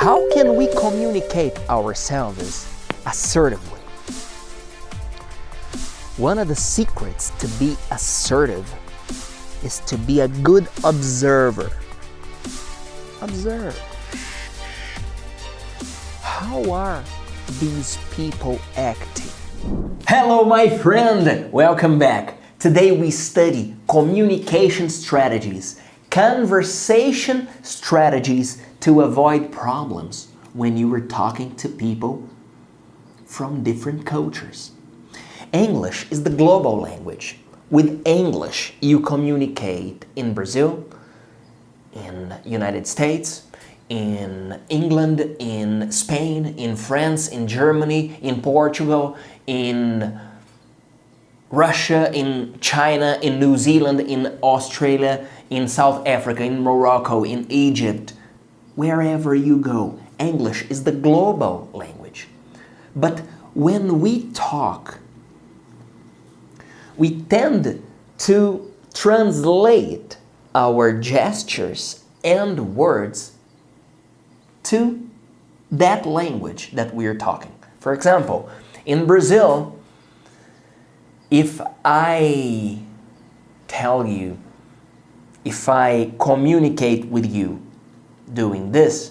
How can we communicate ourselves assertively? One of the secrets to be assertive is to be a good observer. Observe. How are these people acting? Hello, my friend! Welcome back. Today we study communication strategies, conversation strategies to avoid problems when you are talking to people from different cultures. English is the global language. With English, you communicate in Brazil, in United States, in England, in Spain, in France, in Germany, in Portugal, in Russia, in China, in New Zealand, in Australia, in South Africa, in Morocco, in Egypt. Wherever you go, English is the global language. But when we talk, we tend to translate our gestures and words to that language that we are talking. For example, in Brazil, if I tell you, if I communicate with you doing this,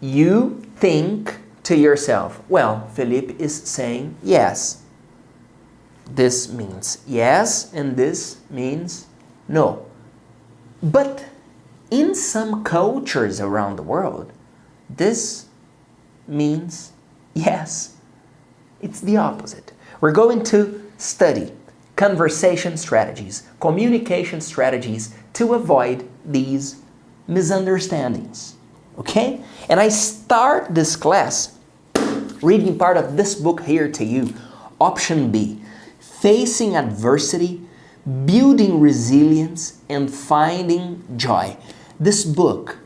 you think to yourself, well, Felipe is saying yes. This means yes, and this means no. But in some cultures around the world, this means yes. It's the opposite. We're going to study conversation strategies, communication strategies to avoid these misunderstandings. Okay? And I start this class reading part of this book here to you. Option B, Facing Adversity, Building Resilience, and Finding Joy. This book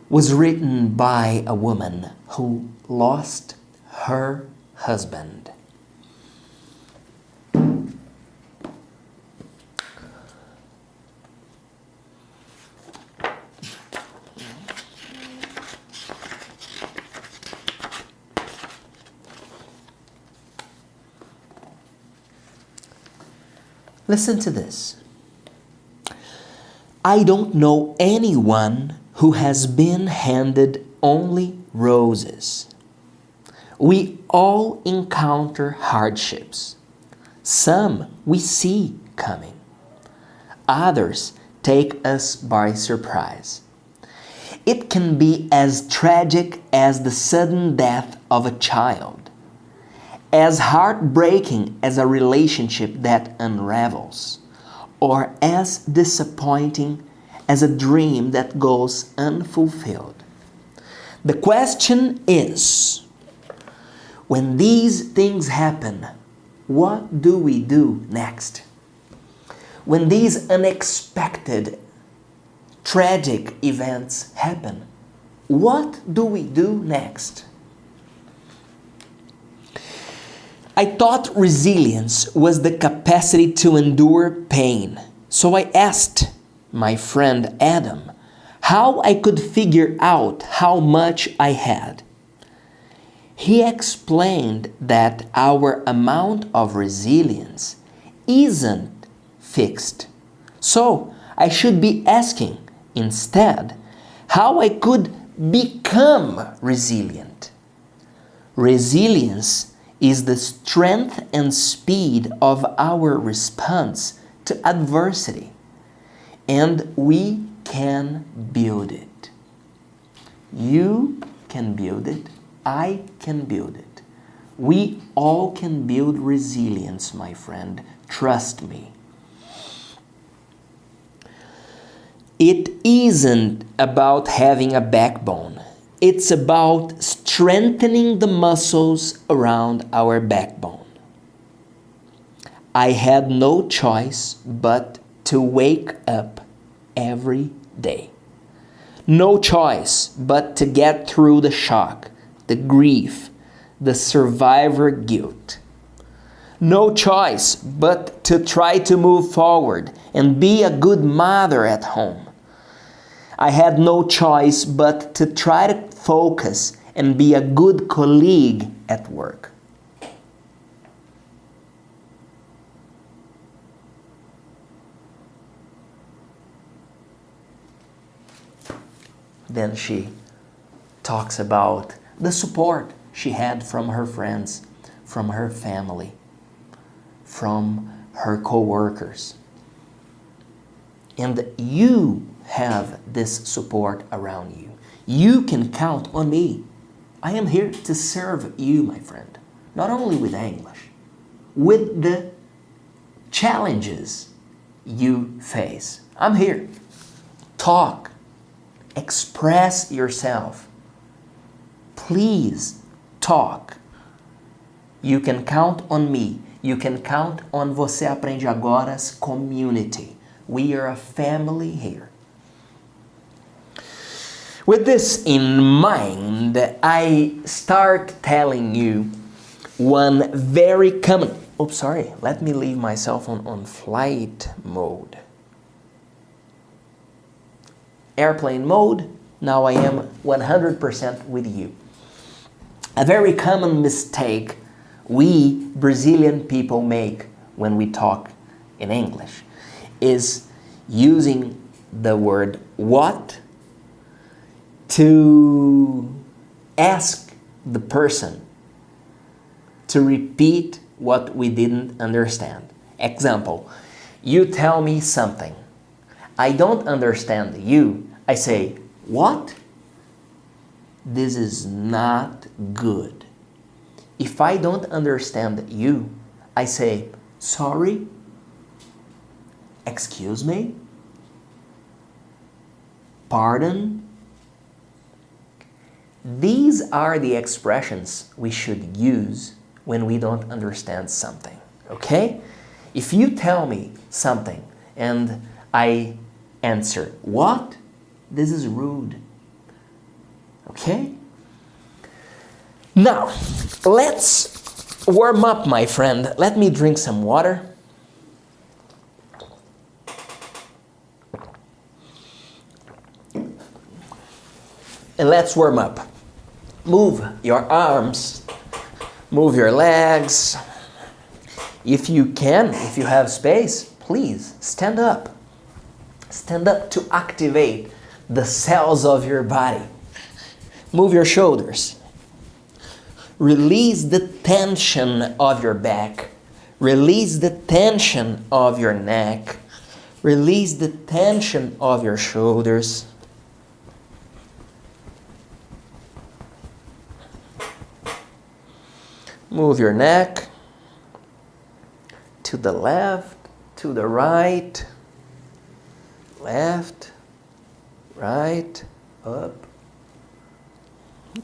was written by a woman who lost her husband. Listen to this. I don't know anyone who has been handed only roses. We all encounter hardships. Some we see coming. Others take us by surprise. It can be as tragic as the sudden death of a child, as heartbreaking as a relationship that unravels, or as disappointing as a dream that goes unfulfilled. The question is, when these things happen, what do we do next? When these unexpected, tragic events happen, what do we do next? I thought resilience was the capacity to endure pain. So I asked my friend Adam how I could figure out how much I had. He explained that our amount of resilience isn't fixed. So I should be asking instead how I could become resilient. Resilience is the strength and speed of our response to adversity, and we can build it. You can build it. I can build it. We all can build resilience, my friend. Trust me. It isn't about having a backbone. It's about strengthening the muscles around our backbone. I had no choice but to wake up every day. No choice but to get through the shock, the grief, the survivor guilt. No choice but to try to move forward and be a good mother at home. I had no choice but to try to focus and be a good colleague at work. Then she talks about the support she had from her friends, from her family, from her co-workers. And you have this support around you. You can count on me. I am here to serve you, my friend. Not only with English, with the challenges you face. I'm here. Talk. Express yourself. Please talk. You can count on me. You can count on Você Aprende Agora's community. We are a family here. With this in mind, I start telling you one very common... Oops, sorry. Let me leave myself on flight mode. Airplane mode. Now I am 100% with you. A very common mistake we Brazilian people make when we talk in English is using the word what to ask the person to repeat what we didn't understand. Example, you tell me something. I don't understand you. I say, what? This is not good. If I don't understand you, I say, sorry, excuse me, pardon. These are the expressions we should use when we don't understand something, okay? If you tell me something and I answer, what? This is rude, okay? Now, let's warm up, my friend. Let me drink some water. And let's warm up. Move your arms, move your legs. If you can, if you have space, please stand up. Stand up to activate the cells of your body. Move your shoulders. Release the tension of your back. Release the tension of your neck. Release the tension of your shoulders. Move your neck to the left, to the right, left, right, up,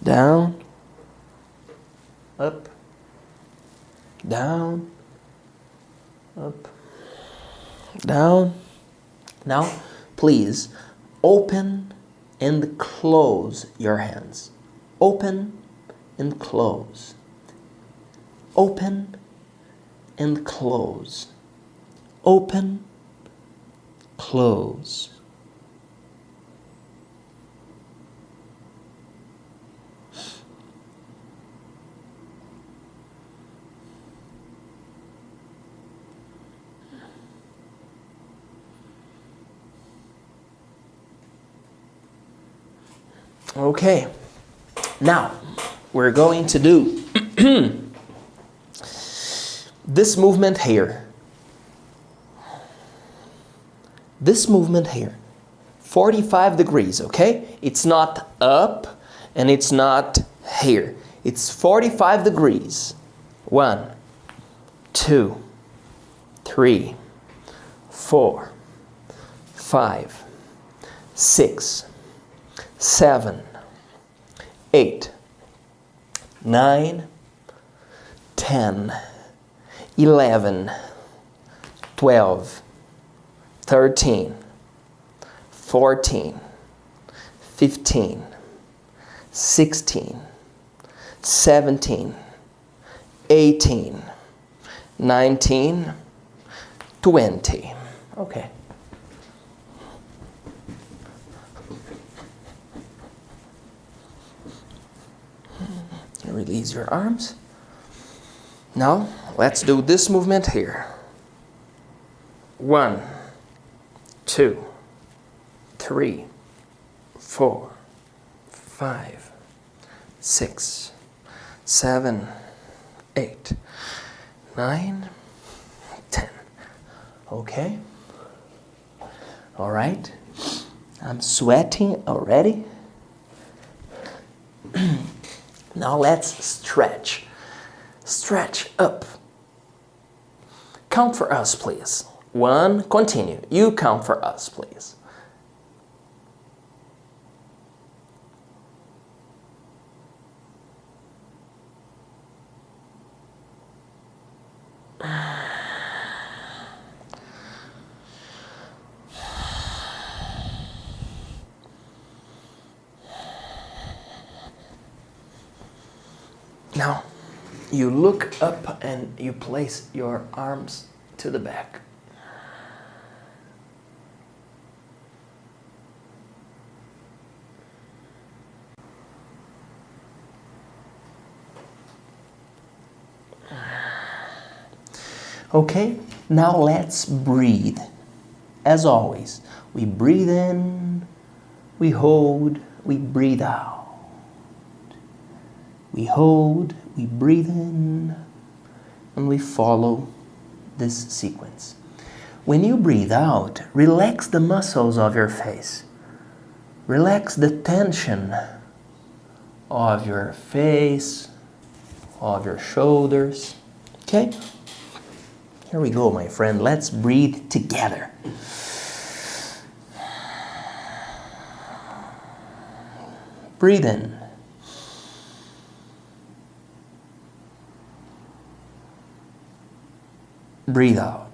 down, up, down, up, down. Now, please open and close your hands. Open and close. Open and close. Open, close. Okay, now we're going to do this movement here. This movement here. 45 degrees, okay? It's not up and it's not here. It's 45 degrees. 1, 2, 3, 4, 5, 6, 7, 8, 9, 10, 11, 12, 13, 14, 15, 16, 17, 18, 19, 20. Okay. Release your arms. Now, let's do this movement here. 1, 2, 3, 4, 5, 6, 7, 8, 9, 10. Okay? All right? I'm sweating already. Now let's stretch. Stretch up. Count for us, please. 1, continue. You count for us, please. Now, you look up and you place your arms to the back. Okay, now let's breathe. As always, we breathe in, we hold, we breathe out. We hold, we breathe in, and we follow this sequence. When you breathe out, relax the muscles of your face. Relax the tension of your face, of your shoulders. Okay? Here we go, my friend. Let's breathe together. Breathe in. Breathe out.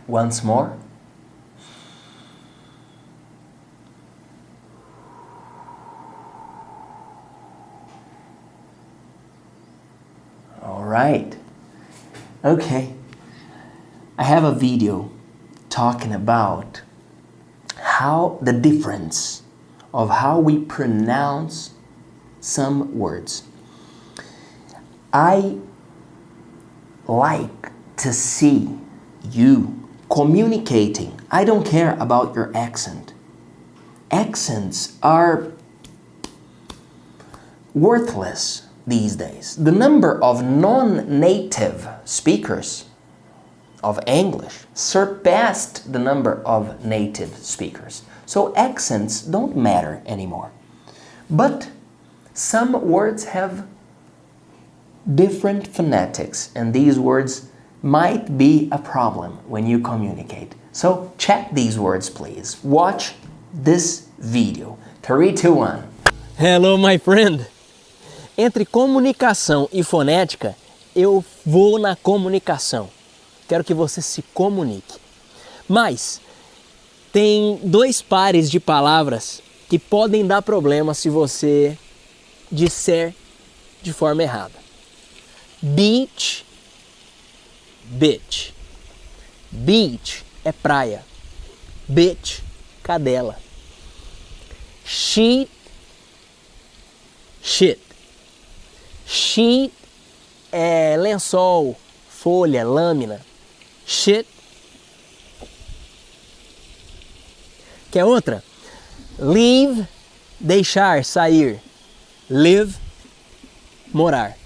Once more. All right. Okay. I have a video talking about how the difference of how we pronounce some words. I like to see you communicating. I don't care about your accent. Accents are worthless these days. The number of non-native speakers of English surpassed the number of native speakers. So accents don't matter anymore. But some words have different phonetics, and these words might be a problem when you communicate. So check these words, please. Watch this video. 3, 2, 1. Hello, my friend. Entre comunicação e fonética, eu vou na comunicação. Quero que você se comunique. Mas tem 2 pares de palavras que podem dar problema se você disser de forma errada. Beach, bitch. Beach é praia. Bitch, cadela. Sheet, shit. Sheet é lençol, folha, lâmina. Shit. Quer outra? Leave, deixar, sair. Live, morar.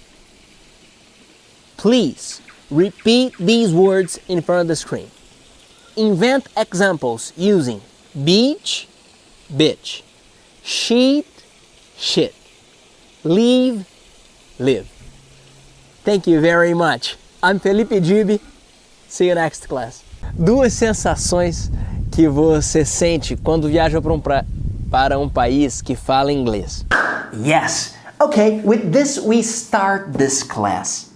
Please repeat these words in front of the screen. Invent examples using beach, bitch, sheet, shit, leave, live. Thank you very much. I'm Felipe Dib. See you next class. Duas sensações que você sente quando viaja para um país que fala inglês. Yes. Okay, with this we start this class.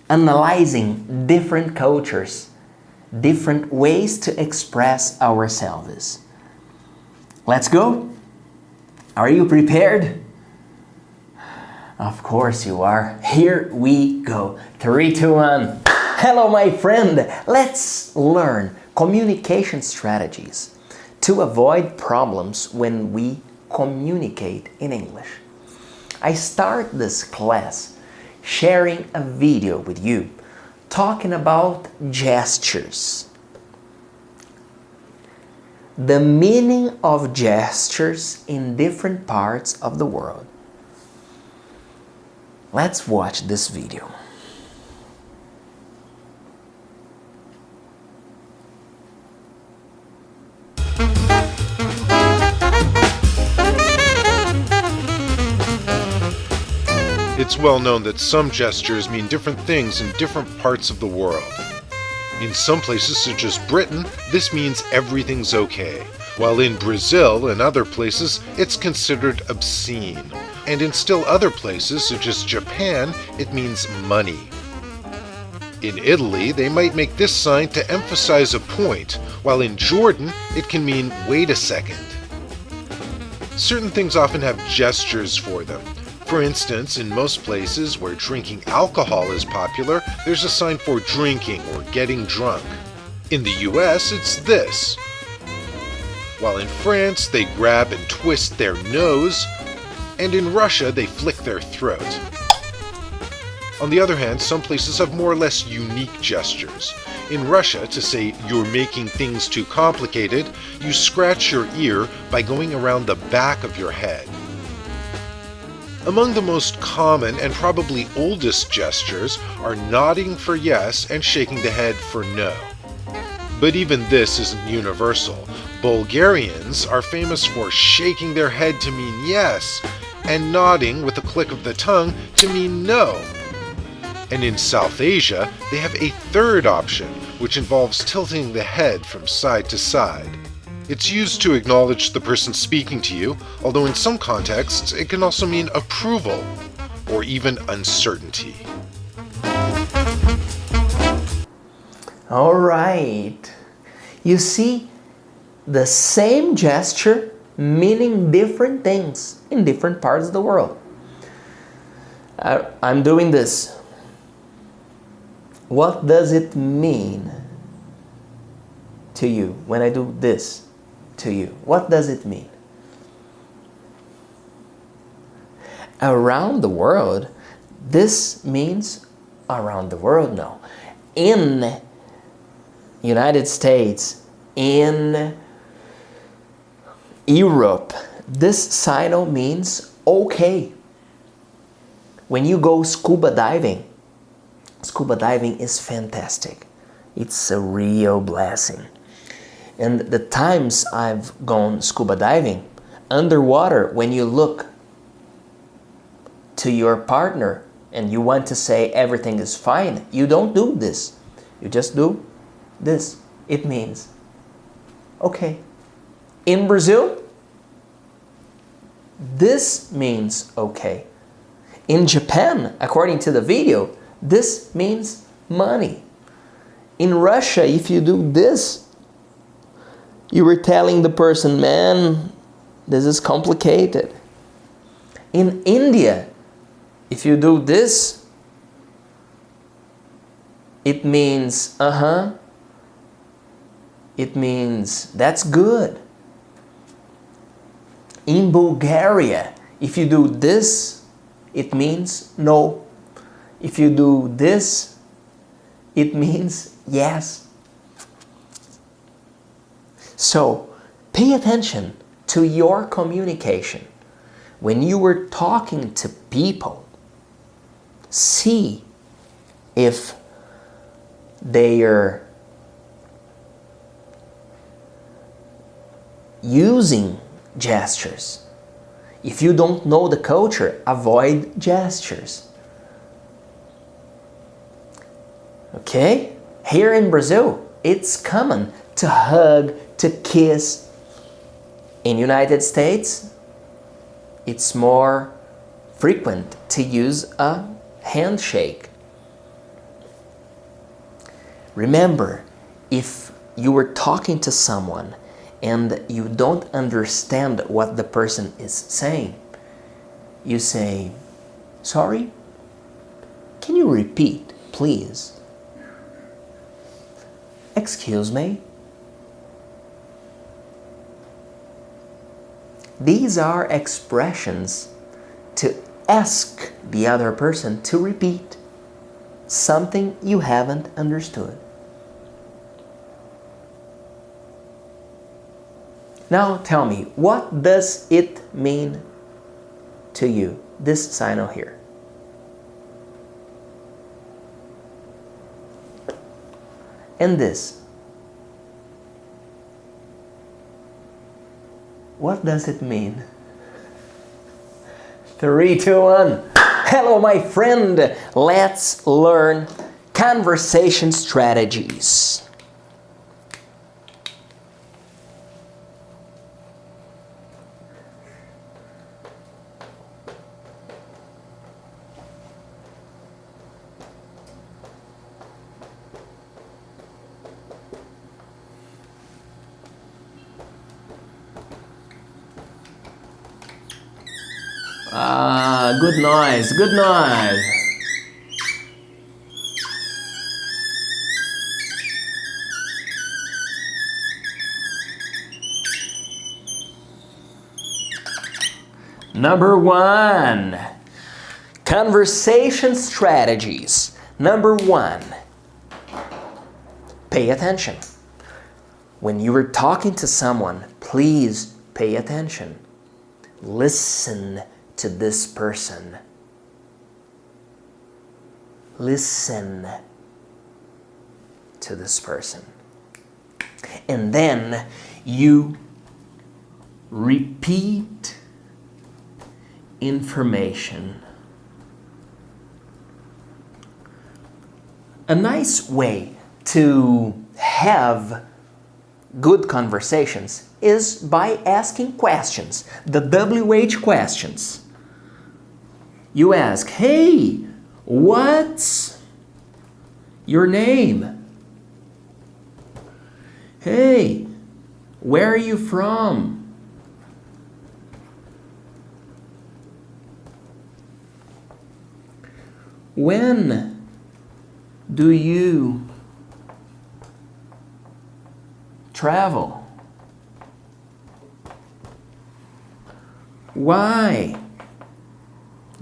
Analyzing different cultures, different ways to express ourselves. Let's go? Are you prepared? Of course you are. Here we go. 3, 2, 1. Hello, my friend. Let's learn communication strategies to avoid problems when we communicate in English. I start this class sharing a video with you talking about gestures. The meaning of gestures in different parts of the world. Let's watch this video. It's well known that some gestures mean different things in different parts of the world. In some places, such as Britain, this means everything's okay, while in Brazil and other places, it's considered obscene. And in still other places, such as Japan, it means money. In Italy, they might make this sign to emphasize a point, while in Jordan, it can mean wait a second. Certain things often have gestures for them. For instance, in most places where drinking alcohol is popular, there's a sign for drinking or getting drunk. In the US, it's this. While in France, they grab and twist their nose, and in Russia, they flick their throat. On the other hand, some places have more or less unique gestures. In Russia, to say you're making things too complicated, you scratch your ear by going around the back of your head. Among the most common and probably oldest gestures are nodding for yes and shaking the head for no. But even this isn't universal. Bulgarians are famous for shaking their head to mean yes and nodding with a click of the tongue to mean no. And in South Asia, they have a third option, which involves tilting the head from side to side. It's used to acknowledge the person speaking to you, although in some contexts it can also mean approval or even uncertainty. All right. You see, the same gesture meaning different things in different parts of the world. I'm doing this. What does it mean to you when I do this to you? What does it mean? Around the world, this means around the world, no. In United States, in Europe, this sign means okay. When you go scuba diving is fantastic. It's a real blessing. And the times I've gone scuba diving, underwater, when you look to your partner and you want to say everything is fine, you don't do this. You just do this. It means okay. In Brazil, this means okay. In Japan, according to the video, this means money. In Russia, if you do this, you were telling the person, man, this is complicated. In India, if you do this, It means uh-huh. It means that's good. In Bulgaria, if you do this, it means no. If you do this, it means yes. So, pay attention to your communication. When you were talking to people, see if they are using gestures. If you don't know the culture, avoid gestures. Okay? Here in Brazil, it's common to hug, to kiss. In United States, it's more frequent to use a handshake. Remember, if you were talking to someone and you don't understand what the person is saying, you say, sorry, can you repeat, please? Excuse me? These are expressions to ask the other person to repeat something you haven't understood. Now tell me, what does it mean to you, this sign over here? And this. What does it mean? 3, 2, 1. Hello, my friend. Let's learn conversation strategies. Good noise, good noise. Number 1, conversation strategies. Number 1, pay attention. When you are talking to someone, please pay attention. Listen to this person. Listen to this person. And then you repeat information. A nice way to have good conversations is by asking questions, the WH questions. You ask, hey, what's your name? Hey, where are you from? When do you travel? Why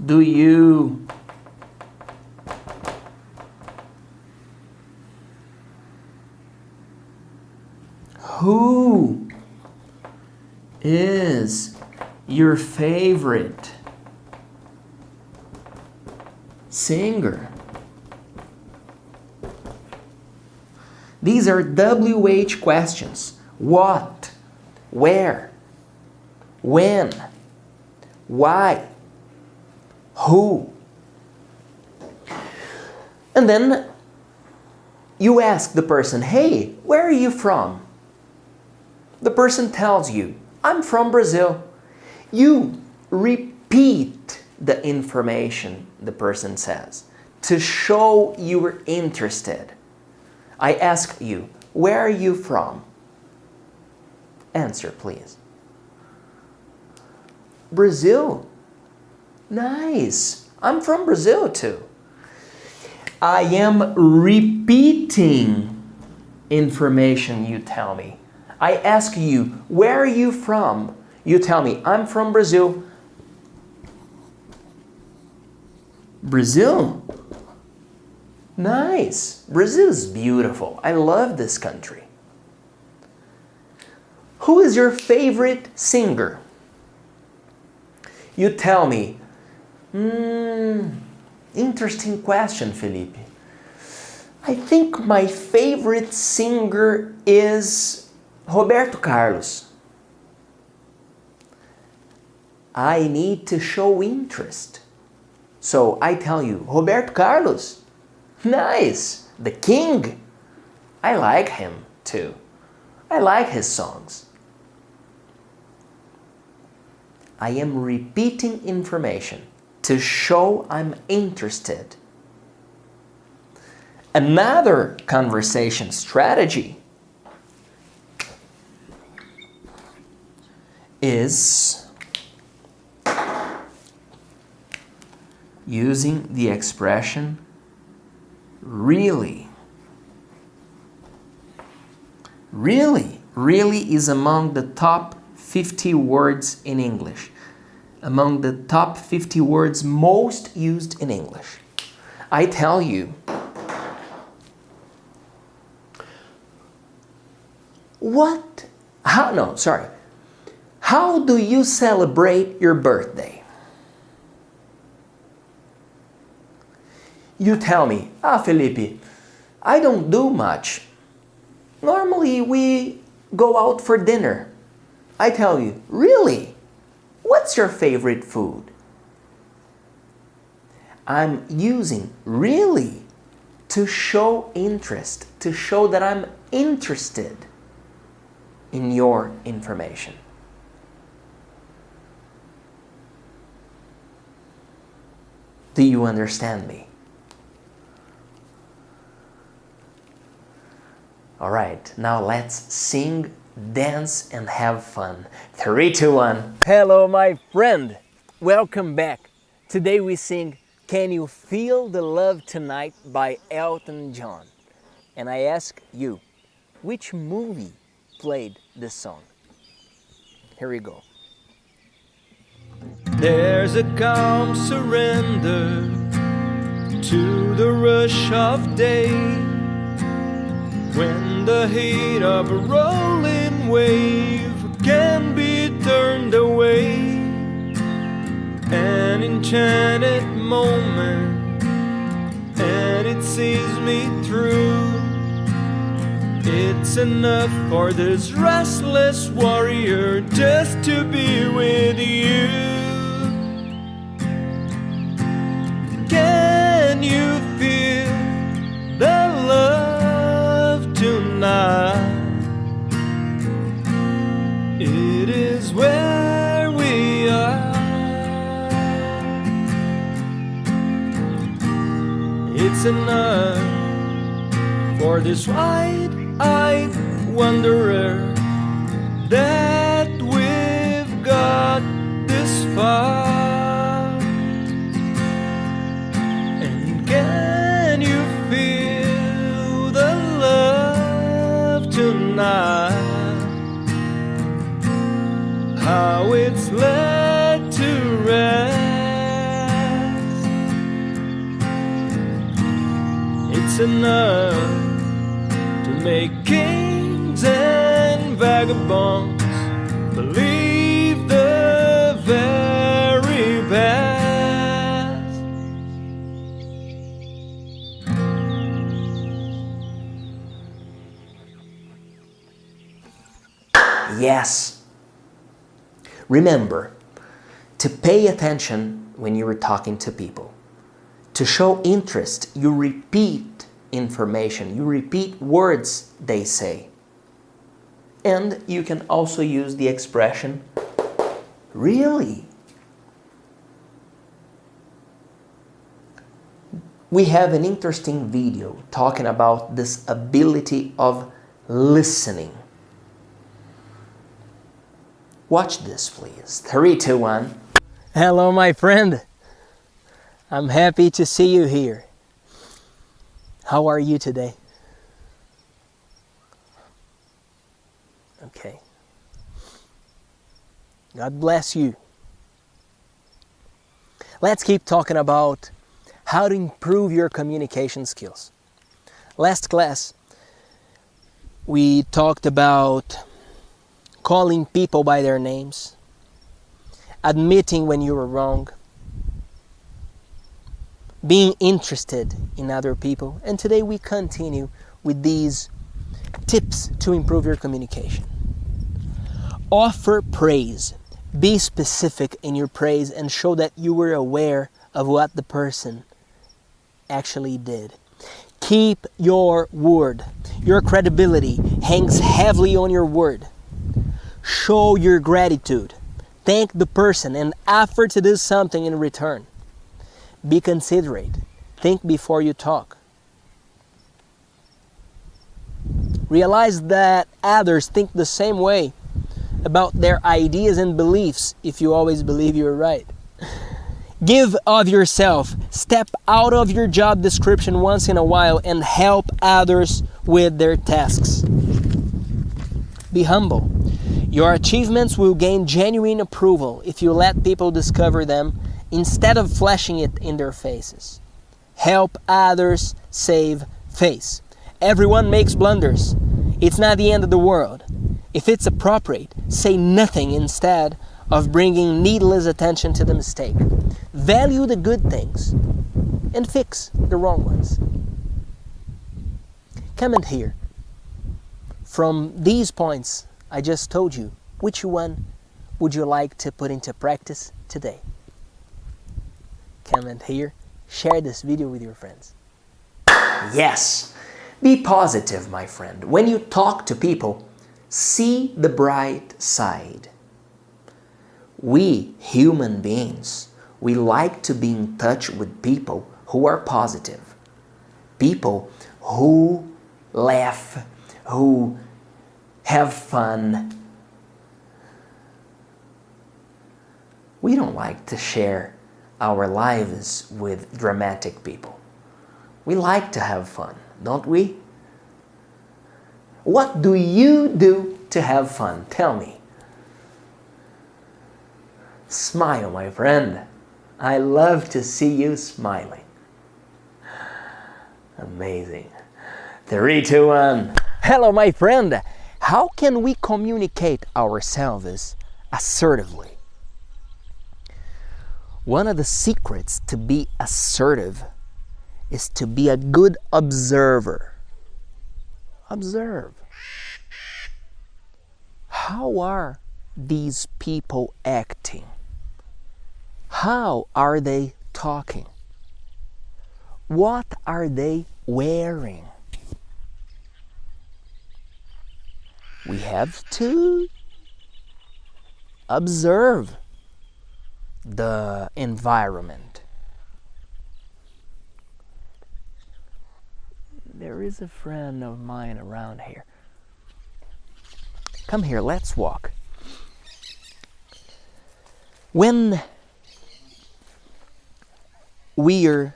do you who is your favorite singer? These are WH questions. What? Where? When? Why? Who? And then you ask the person, hey, where are you from? The person tells you, I'm from Brazil. You repeat the information the person says to show you were interested. I ask you, where are you from? Answer, please. Brazil. Nice. I'm from Brazil too. I am repeating information you tell me. I ask you, where are you from? You tell me, I'm from Brazil. Brazil? Nice. Brazil is beautiful. I love this country. Who is your favorite singer? You tell me, interesting question, Felipe. I think my favorite singer is Roberto Carlos. I need to show interest. So I tell you, Roberto Carlos, nice, the king. I like him too. I like his songs. I am repeating information to show I'm interested. Another conversation strategy is using the expression really. Really is among the top 50 words in English. Among the top 50 words most used in English. I tell you, how do you celebrate your birthday? You tell me, Felipe, I don't do much. Normally we go out for dinner. I tell you, really? What's your favorite food? I'm using really to show interest, to show that I'm interested in your information. Do you understand me? All right, now let's sing, dance, and have fun. 3, 2, 1. Hello, my friend. Welcome back. Today we sing Can You Feel the Love Tonight by Elton John. And I ask you, which movie played this song? Here we go. There's a calm surrender to the rush of day, when the heat of a rolling wave can be turned away. An enchanted moment, and it sees me through. It's enough for this restless warrior just to be with you. Can you feel the love tonight? It is where we are. It's enough for this wide-eyed wanderer that we've got this far. And can you feel the love tonight? How it's led to rest. It's enough to make kings and vagabonds believe the very best. Yes. Remember to pay attention when you are talking to people. To show interest, you repeat information, you repeat words they say. And you can also use the expression, really. We have an interesting video talking about this ability of listening. Watch this, please. 3, 2, 1. Hello, my friend. I'm happy to see you here. How are you today? Okay. God bless you. Let's keep talking about how to improve your communication skills. Last class, we talked about calling people by their names, admitting when you were wrong, being interested in other people. And today we continue with these tips to improve your communication. Offer praise. Be specific in your praise and show that you were aware of what the person actually did. Keep your word. Your credibility hangs heavily on your word. Show your gratitude. Thank the person and offer to do something in return. Be considerate. Think before you talk. Realize that others think the same way about their ideas and beliefs if you always believe you're right. Give of yourself. Step out of your job description once in a while and help others with their tasks. Be humble. Your achievements will gain genuine approval if you let people discover them instead of flashing it in their faces. Help others save face. Everyone makes blunders. It's not the end of the world. If it's appropriate, say nothing instead of bringing needless attention to the mistake. Value the good things and fix the wrong ones. Comment here. From these points I just told you, which one would you like to put into practice today? Comment here. Share this video with your friends. Yes! Be positive, my friend. When you talk to people, see the bright side. We human beings, we like to be in touch with people who are positive. People who laugh, who have fun. We don't like to share our lives with dramatic people. We like to have fun, don't we? What do you do to have fun? Tell me. Smile, my friend. I love to see you smiling. Amazing. 3, 2, 1. Hello, my friend. How can we communicate ourselves assertively? One of the secrets to be assertive is to be a good observer. Observe. How are these people acting? How are they talking? What are they wearing? We have to observe the environment. There is a friend of mine around here. Come here, let's walk. When we are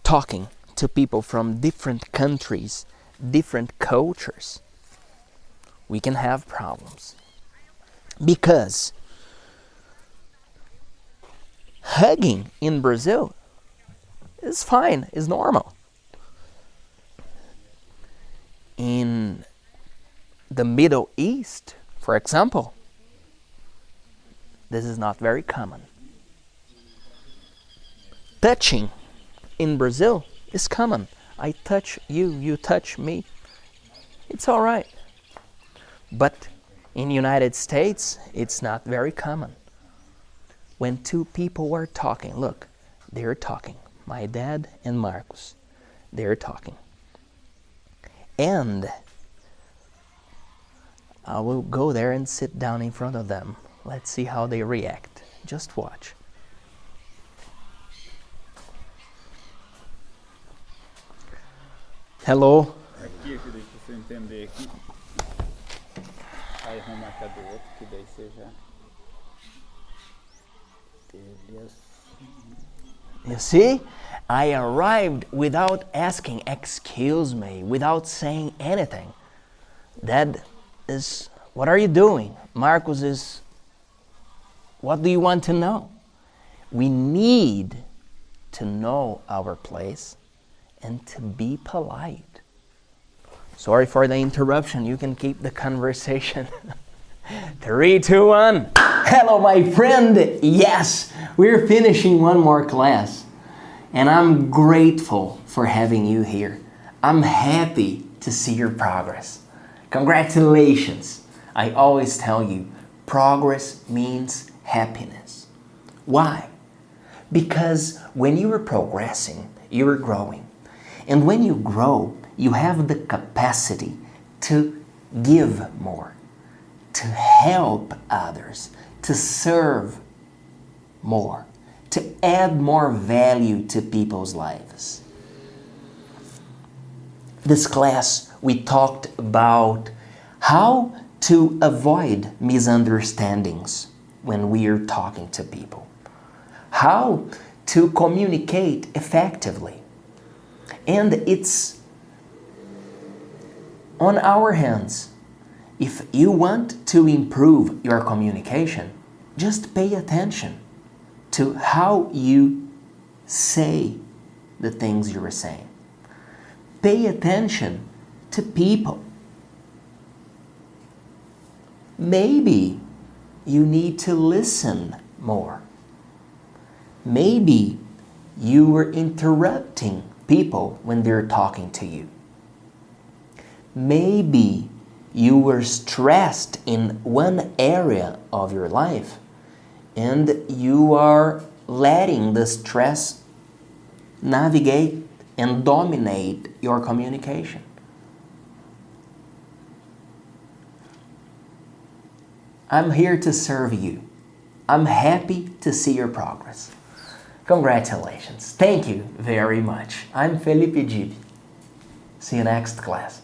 talking to people from different countries, different cultures, we can have problems. Because hugging in Brazil is fine, is normal. In the Middle East, for example, this is not very common. Touching in Brazil is common. I touch you, you touch me. It's all right. But in the United States, it's not very common. When two people are talking, look, they're talking. My dad and Marcos, they're talking. And I will go there and sit down in front of them. Let's see how they react. Just watch. Hello. Aqui, Felipe, pra você entender aqui. Aí vamos marcar do outro, que daí você já teve assim. You see? I arrived without asking excuse me, without saying anything. That is, what are you doing? Marcos is, what do you want to know? We need to know our place and to be polite. Sorry for the interruption. You can keep the conversation. 3, 2, 1. Hello, my friend. Yes, we're finishing one more class. And I'm grateful for having you here. I'm happy to see your progress. Congratulations. I always tell you, progress means happiness. Why? Because when you are progressing, you are growing. And when you grow, you have the capacity to give more, to help others, to serve more, to add more value to people's lives. This class, we talked about how to avoid misunderstandings when we are talking to people, how to communicate effectively. And it's on our hands. If you want to improve your communication, just pay attention to how you say the things you are saying. Pay attention to people. Maybe you need to listen more. Maybe you are interrupting people when they're talking to you. Maybe you were stressed in one area of your life and you are letting the stress navigate and dominate your communication. I'm here to serve you. I'm happy to see your progress. Congratulations. Thank you very much. I'm Felipe Dib. See you next class.